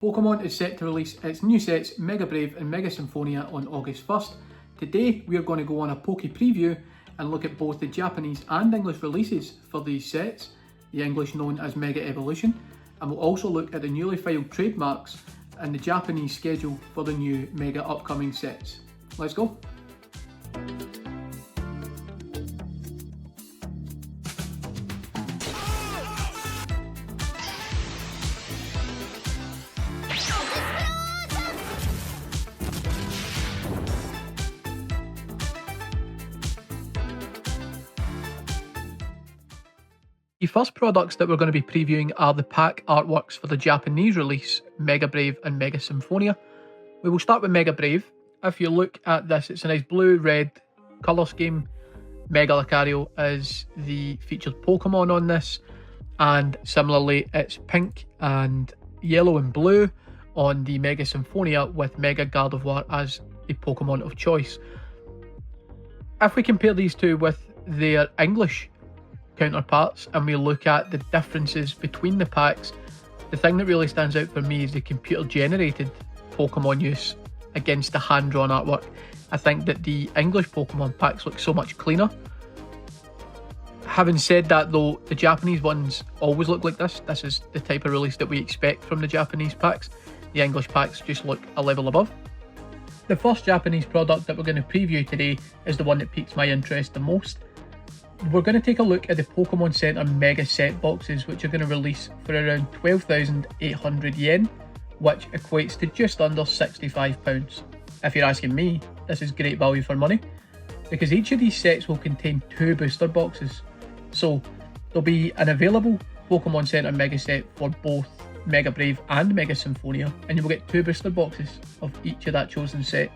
Pokémon is set to release its new sets Mega Brave and Mega Symphonia on August 1st. Today we are going to go on a Poke preview and look at both the Japanese and English releases for these sets, the English known as Mega Evolution, and we'll also look at the newly filed trademarks and the Japanese schedule for the new Mega upcoming sets. Let's go! The first products that we're going to be previewing are the pack artworks for the Japanese release, Mega Brave and Mega Symphonia. We will start with Mega Brave. If you look at this, it's a nice blue-red colour scheme. Mega Lucario is the featured Pokemon on this, and similarly it's pink and yellow and blue on the Mega Symphonia with Mega Gardevoir as the Pokemon of choice. If we compare these two with their English counterparts and we look at the differences between the packs, the thing that really stands out for me is the computer generated Pokemon use against the hand-drawn artwork. I think that the English Pokemon packs look so much cleaner. Having said that though, the Japanese ones always look like this. This is the type of release that we expect from the Japanese packs. The English packs just look a level above. The first Japanese product that we're going to preview today is the one that piques my interest the most. We're going to take a look at the Pokemon Center Mega Set boxes, which are going to release for around 12,800 yen, which equates to just under £65. If you're asking me, this is great value for money, because each of these sets will contain 2 booster boxes. So there'll be an available Pokemon Center Mega Set for both Mega Brave and Mega Symphonia, and you will get 2 booster boxes of each of that chosen set.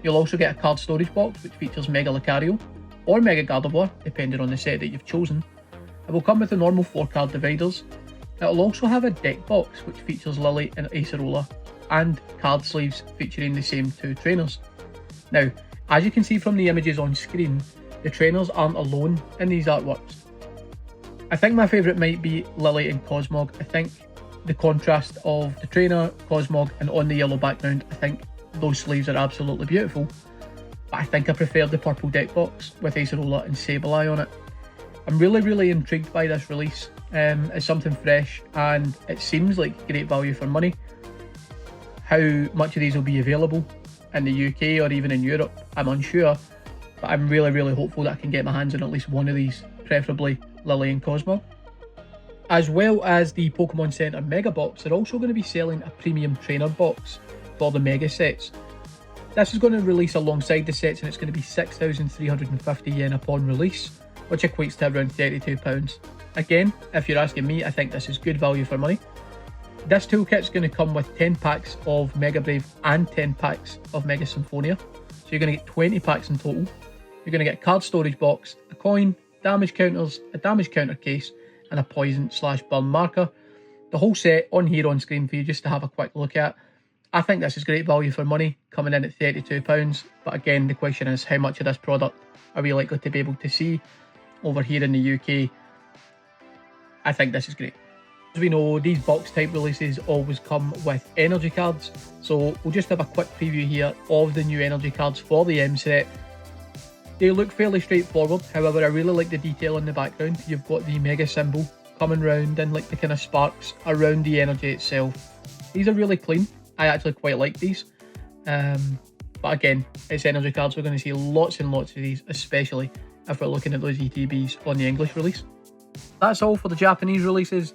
You'll also get a card storage box which features Mega Lucario or Mega Gardevoir, depending on the set that you've chosen. It will come with the normal 4-card dividers. It will also have a deck box which features Lily and Acerola, and card sleeves featuring the same 2 trainers. Now, as you can see from the images on screen, the trainers aren't alone in these artworks. I think my favourite might be Lily and Cosmog. I think the contrast of the trainer, Cosmog, and on the yellow background, I think those sleeves are absolutely beautiful. But I think I prefer the purple deck box with Acerola and Sableye on it. I'm really intrigued by this release. It's something fresh and it seems like great value for money. How much of these will be available in the UK or even in Europe, I'm unsure, but I'm really hopeful that I can get my hands on at least one of these, preferably Lily and Cosmo. As well as the Pokemon Center Mega Box, they're also going to be selling a premium trainer box for the Mega sets. This is going to release alongside the sets and it's going to be 6,350 yen upon release, which equates to around £32. Again, if you're asking me, I think this is good value for money. This toolkit is going to come with 10 packs of Mega Brave and 10 packs of Mega Symphonia. So you're going to get 20 packs in total. You're going to get a card storage box, a coin, damage counters, a damage counter case, and a poison/burn marker. The whole set on here on screen for you just to have a quick look at. I think this is great value for money, coming in at £32, but again the question is how much of this product are we likely to be able to see over here in the UK. I think this is great. As we know, these box type releases always come with energy cards, so we'll just have a quick preview here of the new energy cards for the M set. They look fairly straightforward, however I really like the detail in the background. You've got the Mega symbol coming round and like the kind of sparks around the energy itself. These are really clean. I actually quite like these, but again, it's energy cards. We're going to see lots and lots of these, especially if we're looking at those ETBs on the English release. That's all for the Japanese releases.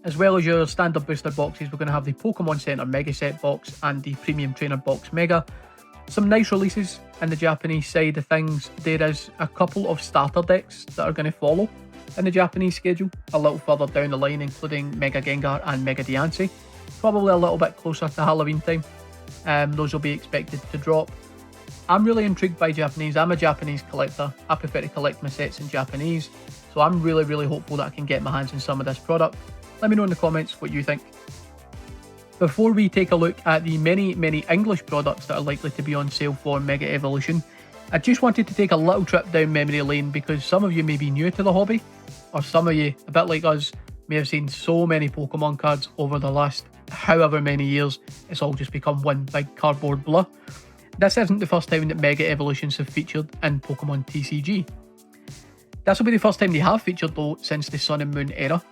As well as your standard booster boxes, we're going to have the Pokemon Center Mega Set box and the Premium Trainer Box Mega. Some nice releases in the Japanese side of things. There is a couple of starter decks that are going to follow in the Japanese schedule a little further down the line, including Mega Gengar and Mega Diancie. Probably a little bit closer to Halloween time. Those will be expected to drop. I'm really intrigued by Japanese. I'm a Japanese collector. I prefer to collect my sets in Japanese, so I'm really hopeful that I can get my hands on some of this product. Let me know in the comments what you think. Before we take a look at the many English products that are likely to be on sale for Mega Evolution, I just wanted to take a little trip down memory lane because some of you may be new to the hobby, or some of you, a bit like us, may have seen so many Pokemon cards over the last however many years, it's all just become one big cardboard blur. This isn't the first time that Mega Evolutions have featured in Pokemon TCG. This will be the first time they have featured though since the Sun and Moon era,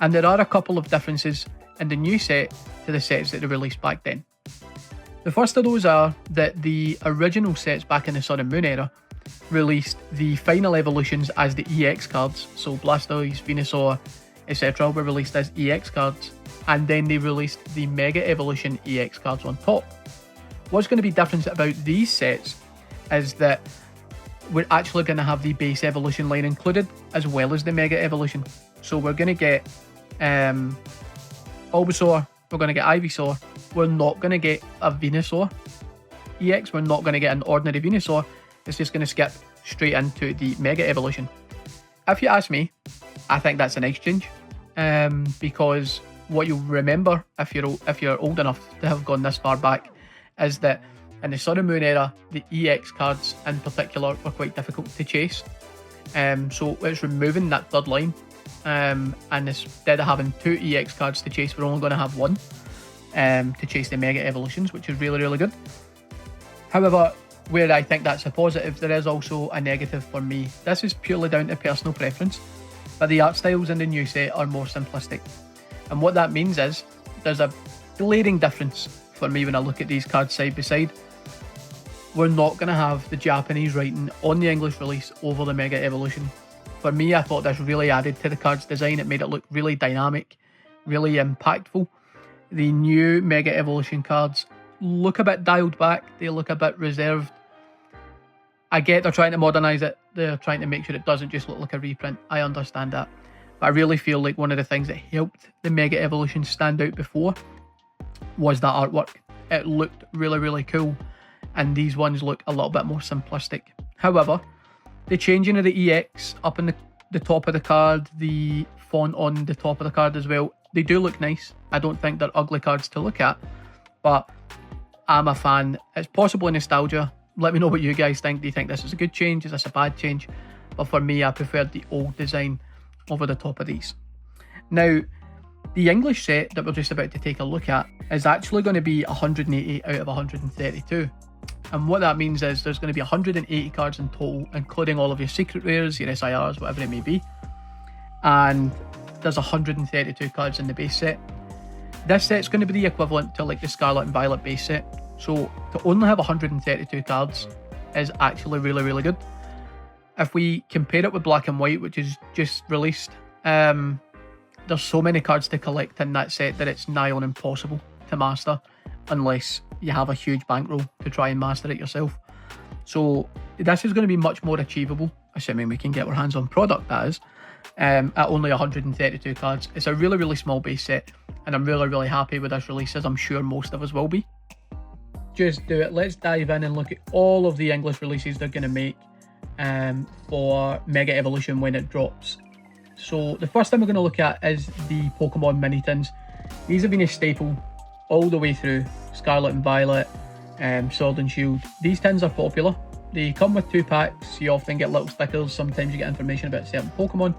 and there are a couple of differences in the new set to the sets that they released back then. The first of those are that the original sets back in the Sun and Moon era released the final evolutions as the EX cards, so Blastoise, Venusaur, etc. were released as EX cards, and then they released the Mega Evolution EX cards on top. What's going to be different about these sets is that we're actually going to have the base evolution line included as well as the Mega Evolution. So we're going to get Bulbasaur, we're going to get Ivysaur, we're not going to get a Venusaur EX, we're not going to get an ordinary Venusaur, it's just going to skip straight into the Mega Evolution. If you ask me, I think that's a nice change, because what you'll remember if you're old enough to have gone this far back is that in the Sun and Moon era, the EX cards in particular were quite difficult to chase. So it's removing that third line, and instead of having 2 EX cards to chase, we're only going to have 1 to chase the Mega Evolutions, which is really, really good. However, where I think that's a positive, there is also a negative for me. This is purely down to personal preference, but the art styles in the new set are more simplistic. And what that means is, there's a glaring difference for me when I look at these cards side by side. We're not going to have the Japanese writing on the English release over the Mega Evolution. For me, I thought this really added to the card's design. It made it look really dynamic, really impactful. The new Mega Evolution cards look a bit dialed back, they look a bit reserved. I get they're trying to modernise it, they're trying to make sure it doesn't just look like a reprint, I understand that. But I really feel like one of the things that helped the Mega Evolution stand out before was that artwork. It looked really, really cool, and these ones look a little bit more simplistic. However, the changing of the EX up in the top of the card, the font on the top of the card as well, they do look nice. I don't think they're ugly cards to look at, but I'm a fan. It's possibly nostalgia. Let me know what you guys think. Do you think this is a good change? Is this a bad change? But for me, I preferred the old design over the top of these. Now, the English set that we're just about to take a look at is actually going to be 180 out of 132. And what that means is there's going to be 180 cards in total, including all of your secret rares, your SIRs, whatever it may be. And there's 132 cards in the base set. This set's going to be the equivalent to like the Scarlet and Violet base set. So to only have 132 cards is actually really, really good. If we compare it with Black and White, which is just released, there's so many cards to collect in that set that it's nigh on impossible to master unless you have a huge bankroll to try and master it yourself. So this is going to be much more achievable, assuming we can get our hands on product, that is, at only 132 cards. It's a really, really small base set, and I'm really, really happy with this release, as I'm sure most of us will be. Just do it. Let's dive in and look at all of the English releases they're going to make for Mega Evolution when it drops. So the first thing we're going to look at is the Pokemon mini tins. These have been a staple all the way through Scarlet and Violet, Sword and Shield. These tins are popular. They come with 2 packs. You often get little stickers. Sometimes you get information about certain Pokemon,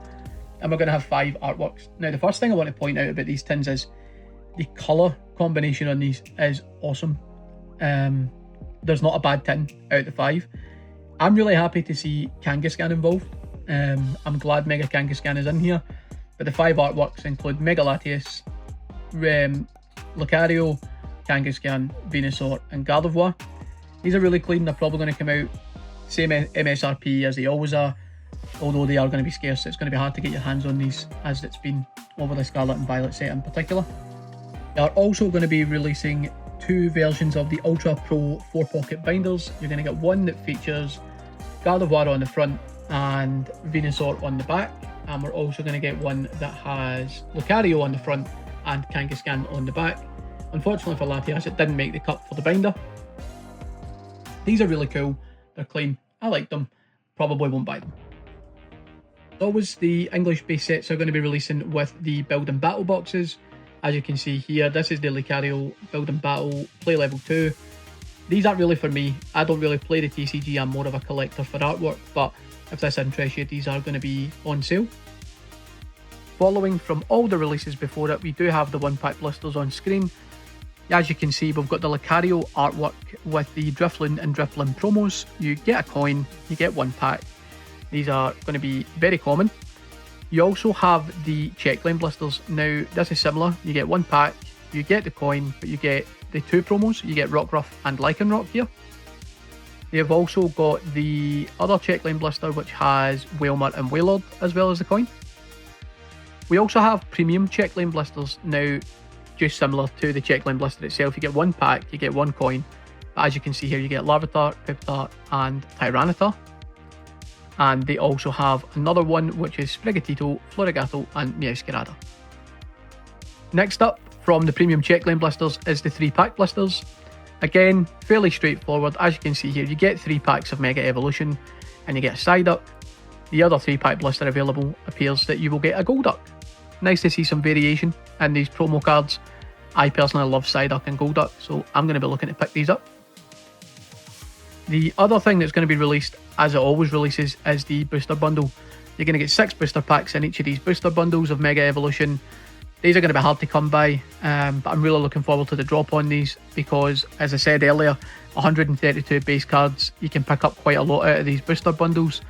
and we're going to have 5 artworks. Now, the first thing I want to point out about these tins is the colour combination on these is awesome. There's not a bad tin out of the 5. I'm really happy to see Kangaskhan involved. I'm glad Mega Kangaskhan is in here, but the 5 artworks include Mega Latias, Lucario, Kangaskhan, Venusaur and Gardevoir. These are really clean. They're probably going to come out same MSRP as they always are, although they are going to be scarce. It's going to be hard to get your hands on these, as it's been over the Scarlet and Violet set in particular. They are also going to be releasing 2 versions of the Ultra Pro 4-pocket binders. You're going to get one that features Gardevoir on the front and Venusaur on the back, and we're also going to get one that has Lucario on the front and Kangaskhan on the back. Unfortunately for Latias, it didn't make the cut for the binder. These are really cool, they're clean, I like them, probably won't buy them. As always, the English base sets are going to be releasing with the build and battle boxes. As you can see here, this is the Lucario build and battle play level 2. These aren't really for me. I don't really play the TCG, I'm more of a collector for artwork, but if this interests you, these are going to be on sale. following from all the releases before it, we do have the 1-pack blisters on screen. As you can see, we've got the Lucario artwork with the Drifloon and Drifloon promos. You get a coin, you get 1 pack. These are going to be very common. You also have the Checkline blisters. Now, this is similar. You get 1 pack, you get the coin, but you get the 2 promos. You get Rockruff and Lycanroc here. They've also got the other Checkline blister, which has Wailmer and Wailord, as well as the coin. We also have premium Checkline blisters. Now, just similar to the Checkline blister itself, you get 1 pack, you get 1 coin. But as you can see here, you get Larvitar, Pipitar and Tyranitar. And they also have another one, which is Sprigatito, Florigato and Meowscarada. Next up, from the premium Checkline blisters, is the 3-pack blisters. Again, fairly straightforward. As you can see here, you get 3 packs of Mega Evolution and you get a Psyduck. The other 3-pack blister available appears that you will get a Golduck. Nice to see some variation in these promo cards. I personally love Psyduck and Golduck, so I'm going to be looking to pick these up. The other thing that's going to be released, as it always releases, is the booster bundle. You're going to get 6 booster packs in each of these booster bundles of Mega Evolution. These are going to be hard to come by, but I'm really looking forward to the drop on these because, as I said earlier, 132 base cards. You can pick up quite a lot out of these booster bundles.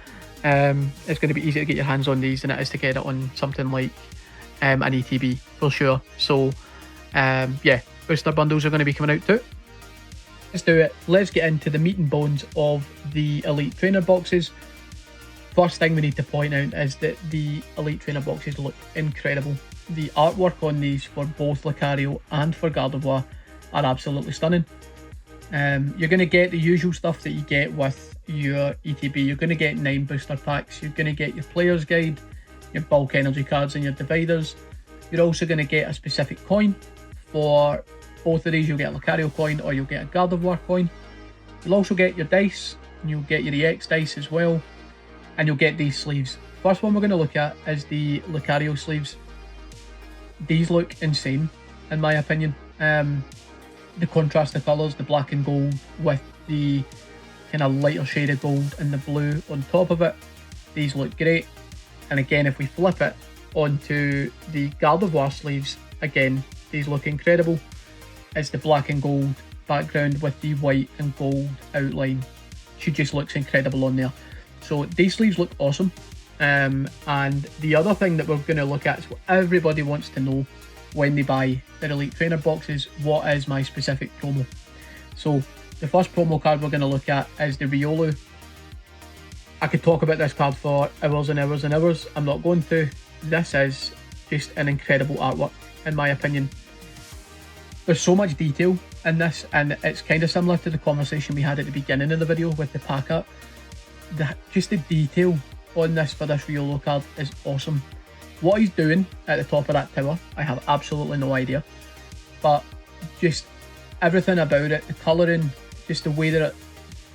It's going to be easier to get your hands on these than it is to get it on something like an ETB for sure. So yeah, booster bundles are going to be coming out too. Let's do it. Let's get into the meat and bones of the Elite Trainer boxes. First thing we need to point out is that the Elite Trainer boxes look incredible. The artwork on these for both Lucario and for Gardevoir are absolutely stunning. You're going to get the usual stuff that you get with your ETB. You're going to get 9 booster packs. You're going to get your player's guide, your bulk energy cards and your dividers. You're also going to get a specific coin. For both of these, you'll get a Lucario coin or you'll get a Gardevoir coin. You'll also get your dice, and you'll get your EX dice as well, and you'll get these sleeves. First one we're going to look at is the Lucario sleeves. These look insane, in my opinion. The contrast of colours, the black and gold with the kind of lighter shade of gold and the blue on top of it. These look great. And again, if we flip it onto the Gardevoir sleeves, again, these look incredible. It's the black and gold background with the white and gold outline. She just looks incredible on there. So these sleeves look awesome. And the other thing that we're going to look at is what everybody wants to know when they buy their Elite Trainer boxes. What is my specific promo? So the first promo card we're going to look at is the Riolu. I could talk about this card for hours and hours and hours. I'm not going to. This is just an incredible artwork, in my opinion. There's so much detail in this, and it's kind of similar to the conversation we had at the beginning of the video with the pack art. Just the detail on this for this Riolu card is awesome. What he's doing at the top of that tower, I have absolutely no idea. But just everything about it, the colouring, just the way that it,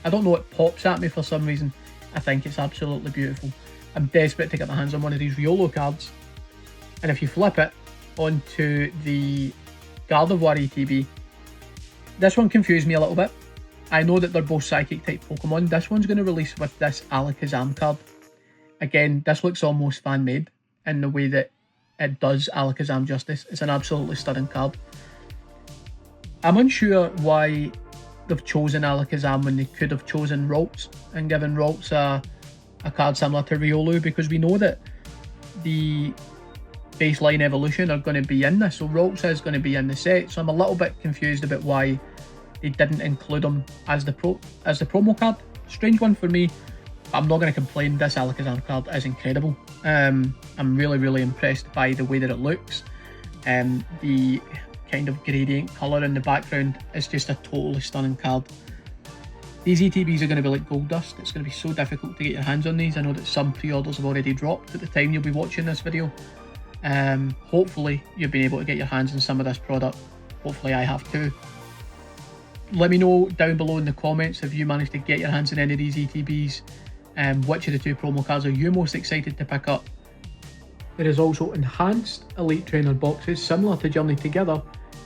I don't know, it pops at me for some reason. I think it's absolutely beautiful. I'm desperate to get my hands on one of these Riolu cards. And if you flip it onto the Gardevoir ETB, this one confused me a little bit. I know that they're both psychic type Pokemon. This one's going to release with this Alakazam card. Again, this looks almost fan-made in the way that it does Alakazam justice. It's an absolutely stunning card. I'm unsure why they've chosen Alakazam when they could have chosen Ralts and given Ralts a card similar to Riolu, because we know that the baseline evolution are going to be in this, so Ralts is going to be in the set. So I'm a little bit confused about why they didn't include them as the promo card. Strange one for me. I'm not going to complain. This Alakazam card is incredible. I'm really impressed by the way that it looks. The kind of gradient colour in the background is just a totally stunning card. These ETBs are going to be like gold dust. It's going to be so difficult to get your hands on these. I know that some pre-orders have already dropped at the time you'll be watching this video. Hopefully you've been able to get your hands on some of this product. Hopefully I have too. Let me know down below in the comments if you managed to get your hands on any of these ETBs. Which of the 2 promo cards are you most excited to pick up? There is also enhanced Elite Trainer boxes similar to Journey Together,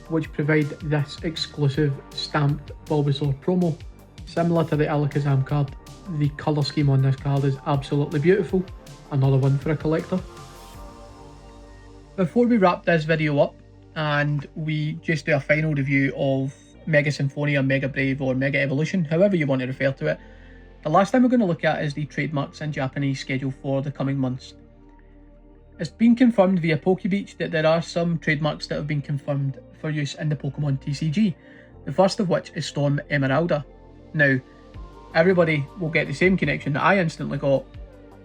which provide this exclusive stamped Bulbasaur promo. Similar to the Alakazam card, the colour scheme on this card is absolutely beautiful. Another one for a collector. Before we wrap this video up and we just do a final review of Mega Symphonia, Mega Brave or Mega Evolution, however you want to refer to it, the last thing we're going to look at is the trademarks and Japanese schedule for the coming months. It's been confirmed via Pokebeach that there are some trademarks that have been confirmed for use in the Pokemon TCG, the first of which is Storm Emeralda. Now, everybody will get the same connection that I instantly got.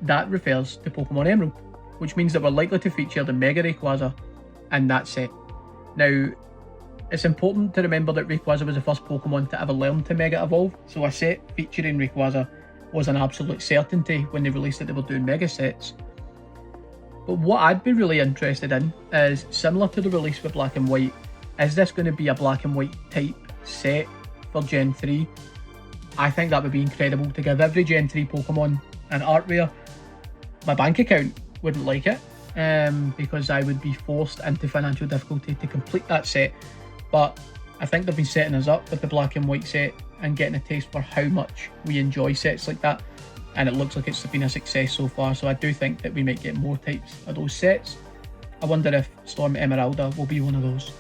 That refers to Pokemon Emerald, which means that we're likely to feature the Mega Rayquaza in that set. Now, it's important to remember that Rayquaza was the first Pokemon to ever learn to Mega Evolve, so a set featuring Rayquaza was an absolute certainty when they released it. They were doing Mega sets. But what I'd be really interested in is, similar to the release with Black and White, is this going to be a Black and White type set for Gen 3? I think that would be incredible to give every Gen 3 Pokemon an art rare. My bank account wouldn't like it, because I would be forced into financial difficulty to complete that set. But I think they've been setting us up with the Black and White set and getting a taste for how much we enjoy sets like that. And it looks like it's been a success so far, so I do think that we might get more types of those sets. I wonder if Storm Emeralda will be one of those.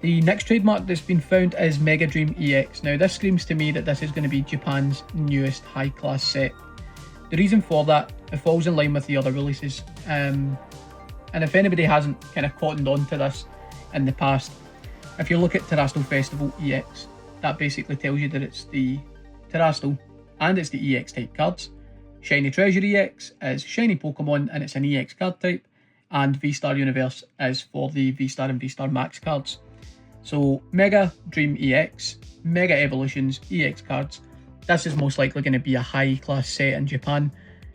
The next trademark that's been found is Mega Dream EX. Now this screams to me that this is going to be Japan's newest high class set. The reason for that, it falls in line with the other releases. And if anybody hasn't kind of cottoned on to this in the past, if you look at Terastal Festival EX, that basically tells you that it's the Terastal and it's the EX type cards. Shiny Treasure EX is shiny Pokemon and it's an EX card type, and V-Star Universe is for the V-Star and V-Star Max cards. So Mega Dream EX, Mega Evolutions, EX cards. This is most likely going to be a high class set in Japan.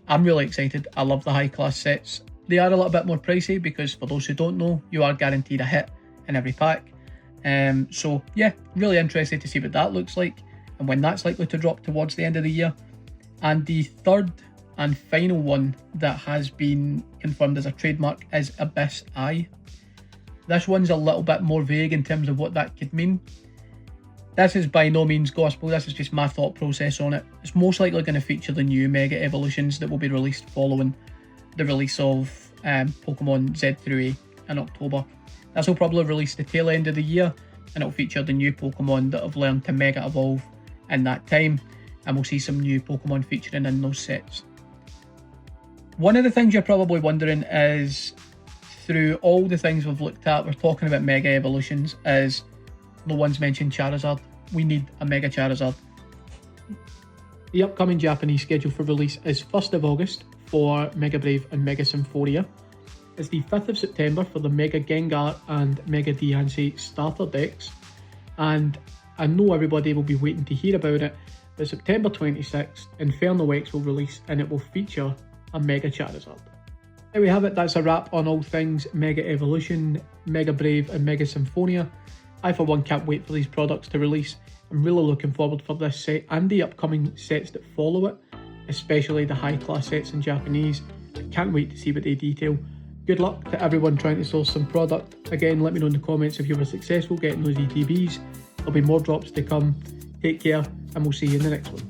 I'm really excited. I love the high class sets. They are a little bit more pricey because, for those who don't know, you are guaranteed a hit in every pack. So yeah, really interested to see what that looks like and when that's likely to drop towards the end of the year. And the third and final one that has been confirmed as a trademark is Abyss Eye. This one's a little bit more vague in terms of what that could mean. This is by no means gospel, this is just my thought process on it. It's most likely going to feature the new Mega Evolutions that will be released following the release of Pokemon Z through A in October. This will probably release the tail end of the year, and it'll feature the new Pokemon that have learned to Mega Evolve in that time, and we'll see some new Pokemon featuring in those sets. One of the things you're probably wondering is, through all the things we've looked at, we're talking about Mega Evolutions, is no one's mentioned Charizard. We need a Mega Charizard. The upcoming Japanese schedule for release is 1st of August for Mega Brave and Mega Symphonia. It's the 5th of September for the Mega Gengar and Mega Diancie starter decks. And I know everybody will be waiting to hear about it, but September 26th, Inferno X will release and it will feature a Mega Charizard. There we have it, that's a wrap on all things Mega Evolution, Mega Brave and Mega Symphonia. I for one can't wait for these products to release. I'm really looking forward for this set and the upcoming sets that follow it, especially the high class sets in Japanese. I can't wait to see what they detail. Good luck to everyone trying to source some product. Again, let me know in the comments if you were successful getting those ETBs. There'll be more drops to come. Take care and we'll see you in the next one.